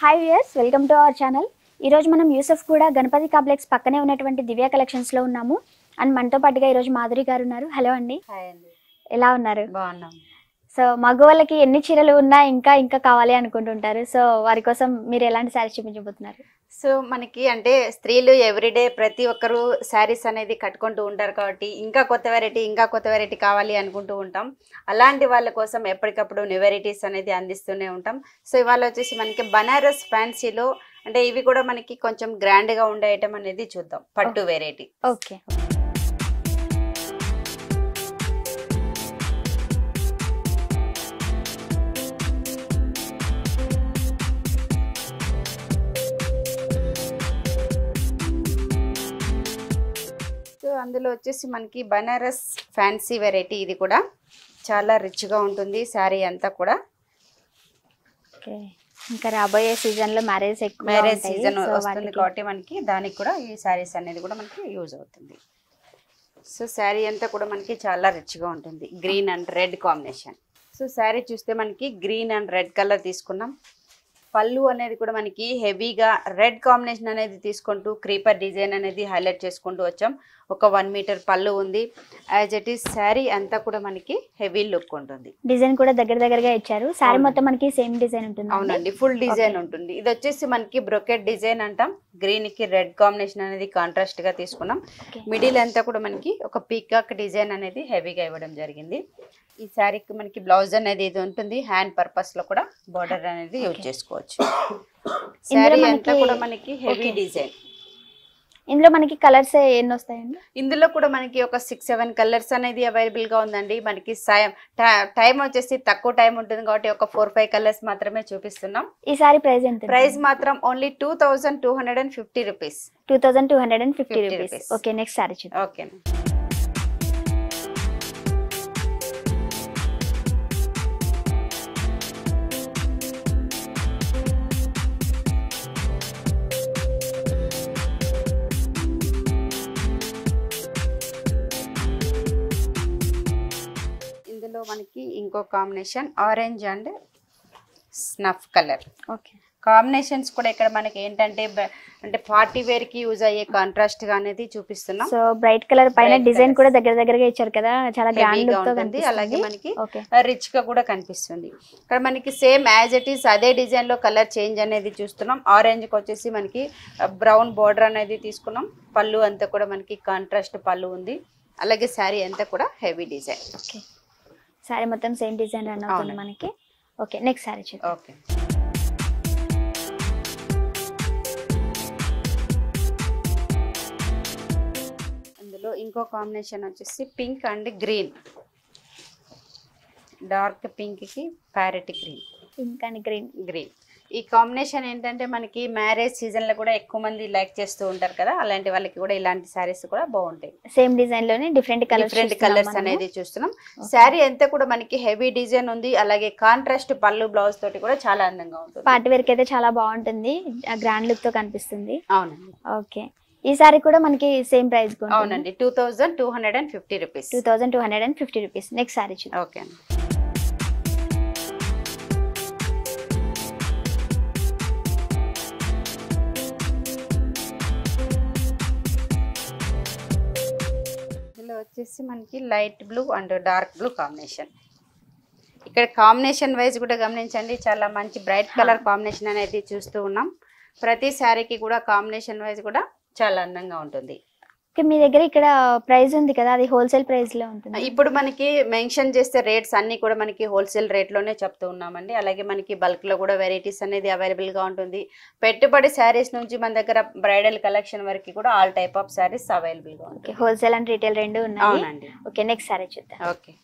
Hi viewers, welcome to our channel. ఈరోజు మనం యూసఫ్ కూడా గణపతి కాంప్లెక్స్ పక్కనే ఉన్నటువంటి దివ్య కలెక్షన్స్లో ఉన్నాము. అండ్ మనతో పాటుగా ఈరోజు మాధురి గారు ఉన్నారు. హలో అండి. హాయ్ అండి. ఎలా ఉన్నారు? బాగున్నాం. సో మగవాళ్ళకి ఎన్ని చీరలు ఉన్నా ఇంకా కావాలి అనుకుంటుంటారు. సో వారి కోసం మీరు ఎలాంటి శారీస్ చూపించబోతున్నారు? సో మనకి అంటే స్త్రీలు ఎవ్రీడే ప్రతి ఒక్కరు శారీస్ అనేది కట్టుకుంటూ ఉంటారు కాబట్టి ఇంకా కొత్త వెరైటీ కావాలి అనుకుంటూ ఉంటాం. అలాంటి వాళ్ళ కోసం ఎప్పటికప్పుడు న్యూ వెరైటీస్ అనేది అందిస్తూనే ఉంటాం. సో ఇవాళ వచ్చేసి మనకి బనారస్ ఫ్యాన్సీలో అంటే ఇవి కూడా మనకి కొంచెం గ్రాండ్గా ఉండే ఐటమ్ అనేది చూద్దాం. పట్టు వెరైటీ. ఓకే. అందులో వచ్చేసి మనకి బనారస్ ఫ్యాన్సీ వెరైటీ. ఇది కూడా చాలా రిచ్గా ఉంటుంది శారీ అంతా కూడా. ఓకే. ఇంకా రాబోయే సీజన్లో మ్యారేజ్ సీజన్ వస్తుంది కాబట్టి మనకి దానికి కూడా ఈ శారీస్ అనేది కూడా మనకి యూజ్ అవుతుంది. సో శారీ అంతా కూడా మనకి చాలా రిచ్గా ఉంటుంది. Green and red combination. So sari చూస్తే మనకి గ్రీన్ అండ్ రెడ్ కలర్ తీసుకున్నాం. పళ్ళు అనేది కూడా మనకి హెవీగా రెడ్ కాంబినేషన్ అనేది తీసుకుంటూ క్రీపర్ డిజైన్ అనేది హైలైట్ చేసుకుంటూ వచ్చాం. ఒక 1 మీటర్ పళ్ళు ఉంది. యాజ్ ఇట్ ఈస్ శారీ అంతా కూడా మనకి హెవీ లుక్ ఉంటుంది. డిజైన్ కూడా దగ్గరగా ఇచ్చారు. శారీ మొత్తం మనకి సేమ్ డిజైన్ ఉంటుంది. అవునండి, ఫుల్ డిజైన్ ఉంటుంది. ఇది వచ్చేసి మనకి బ్రొకెట్ డిజైన్ అంటాం. గ్రీన్ కి రెడ్ కాంబినేషన్ అనేది కాంట్రాస్ట్ గా తీసుకున్నాం. మిడిల్ అంతా కూడా మనకి ఒక పీకాక్ డిజైన్ అనేది హెవీగా ఇవ్వడం జరిగింది. ఈ శారీకి మనకి బ్లౌజ్ అనేది ఇది ఉంటుంది. హ్యాండ్ పర్పస్ లో కూడా బార్డర్ అనేది యూజ్ చేసుకోవచ్చు. శారీ అంతా కూడా మనకి హెవీ డిజైన్. ఇందులో మనకి కలర్స్ ఎన్ని వస్తాయండి? ఇందులో కూడా మనకి ఒక 6-7 కలర్స్ అనేది అవైలబుల్ గా ఉందండి. మనకి టైం వచ్చేసి తక్కువ టైం ఉంటుంది కాబట్టి ఒక 4-5 కలర్స్ మాత్రమే చూపిస్తున్నాం. ఈ సారీ ప్రైస్ ఎంత? ప్రైస్ మాత్రం only 2250 rupees. 2250 rupees. Okay, next sorry చూద్దాం. ఓకే. ఇందులో మనకి ఇంకో combination orange and snuff colour. Okay. Combinations కూడా ఇక్కడ మనకి ఏంటంటే అంటే పార్టీ వేర్ కి యూజ్ అయ్యే కాంట్రాస్ట్ గా అనేది చూపిస్తున్నాం. సో బ్రైట్ కలర్ పైన డిజైన్ కూడా దగ్గరగా ఇచ్చారు కదా, చాలా గ్రాండ్ లుక్ తో కనిపిస్తుంది. అలాగే మనకి రిచ్ గా కూడా కనిపిస్తుంది. ఇక్కడ మనకి సేమ్ యాజ్ ఇట్ ఈస్ అదే డిజైన్ లో కలర్ చేంజ్ అనేది చూస్తున్నాం. ఆరెంజ్ కి వచ్చేసి మనకి బ్రౌన్ బోర్డర్ అనేది తీసుకున్నాం. పళ్ళు అంతా కూడా మనకి కాంట్రాస్ట్ పళ్ళు ఉంది. అలాగే శారీ అంతా కూడా హెవీ డిజైన్. ఓకే. శారీ మొత్తం సేమ్ డిజైన్ రన్ అవుతుంది మనకి. ఓకే, నెక్స్ట్ శారీ చూద్దాం. ఓకే. అందులో ఇంకో కాంబినేషన్ వచ్చేసి pink and green. Dark pink కి parrot green. Pink and green. ఈ కాంబినేషన్ ఏంటంటే మనకి మ్యారేజ్ సీజన్ లో కూడా ఎక్కువ మంది లైక్ చేస్తూ ఉంటారు కదా, అలాంటి వాళ్ళకి కూడా ఇలాంటి శారీస్ కూడా బాగుంటాయి. సేమ్ డిజైన్ లోనే డిఫరెంట్ కలర్స్ అనేది చూస్తున్నాం. శారీ అంతా కూడా మనకి హెవీ డిజైన్ ఉంది. అలాగే కాంట్రాస్ట్ పళ్ళు బ్లౌజ్ తోటి కూడా చాలా అందంగా ఉంటుంది. పార్టీ వేర్ కి అయితే చాలా బాగుంటుంది, గ్రాండ్ లుక్ తో కనిపిస్తుంది. అవునండి. ఓకే. ఈ సారీ కూడా మనకి సేమ్ ప్రైస్. అవునండి, 2250 రూపీస్. 2250 రూపీస్. నెక్స్ట్ సారీ చూద్దాం. ఓకే అండి. ఇందులో వచ్చేసి మనకి light blue and dark blue combination. ఇక్కడ కాంబినేషన్ వైజ్ కూడా గమనించండి, చాలా మంచి బ్రైట్ కలర్ కాంబినేషన్ అనేది చూస్తూ ఉన్నాం. ప్రతి శారీకి కూడా కాంబినేషన్ వైజ్ కూడా చాలా అందంగా ఉంటుంది. మీ దగ్గర ఇక్కడ ప్రైస్ ఉంది కదా, అది హోల్సేల్ ప్రైస్ లో ఉంటుంది. ఇప్పుడు మనకి మెన్షన్ చేస్తే రేట్స్ అన్ని కూడా మనకి హోల్సేల్ రేట్ లోనే చెప్తూ ఉన్నామండి. అలాగే మనకి బల్క్ లో కూడా వెరైటీస్ అనేది అవైలబుల్ గా ఉంటుంది. పెట్టుబడి శారీస్ నుంచి మన దగ్గర బ్రైడల్ కలెక్షన్ వరకు కూడా all type of saris available గా ఉంటాయి. హోల్సేల్ అండ్ రీటైల్ రెండు ఉన్నాయి. అవునండి. ఓకే, నెక్స్ట్ సారీ చూద్దాం. Okay.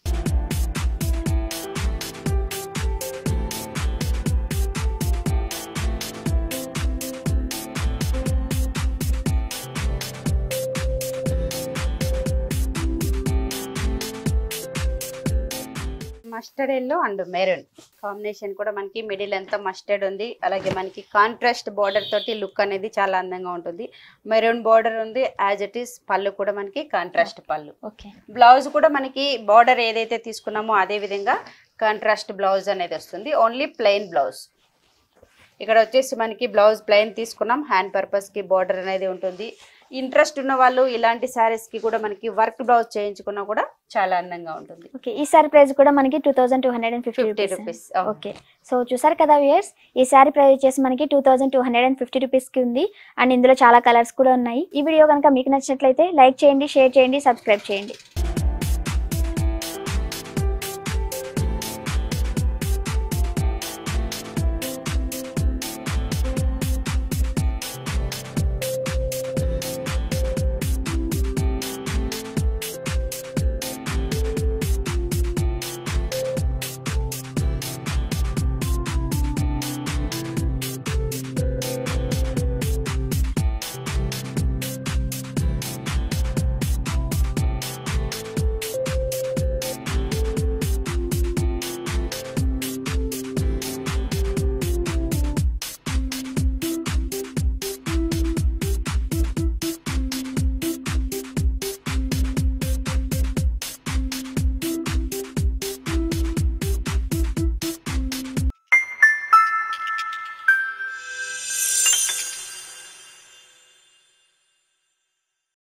Mustard yellow and maroon combination కూడా మనకి మిడిల్ అంతా మస్టర్డ్ ఉంది. అలాగే మనకి కాంట్రాస్ట్ బార్డర్ తోటి లుక్ అనేది చాలా అందంగా ఉంటుంది. మెరూన్ బార్డర్ ఉంది. యాజ్ ఇట్ ఈస్ పళ్ళు కూడా మనకి కాంట్రాస్ట్ పళ్ళు. బ్లౌజ్ కూడా మనకి బార్డర్ ఏదైతే తీసుకున్నామో అదే విధంగా కాంట్రాస్ట్ బ్లౌజ్ అనేది వస్తుంది. Only plain blouse. ఇక్కడ వచ్చేసి మనకి బ్లౌజ్ ప్లెయిన్ తీసుకున్నాం, హ్యాండ్ పర్పస్ కి బార్డర్ అనేది ఉంటుంది. ఇంట్రెస్ట్ ఉన్న వాళ్ళు ఇలాంటి శారీస్ కి కూడా మనకి వర్క్ బ్లౌజ్ చేయించుకున్నా కూడా చాలా అందంగా ఉంటుంది. ఓకే, ఈ సారీ ప్రైస్ కూడా మనకి 2250 రూపీస్. ఓకే, సో చూసారు కదా వ్యూయర్స్, ఈ సారీ ప్రైస్ వచ్చేసి మనకి 2250 రూపీస్ కి ఉంది. అండ్ ఇందులో చాలా కలర్స్ కూడా ఉన్నాయి. ఈ వీడియో కనుక మీకు నచ్చినట్లయితే లైక్ చేయండి, షేర్ చేయండి, సబ్స్క్రైబ్ చేయండి.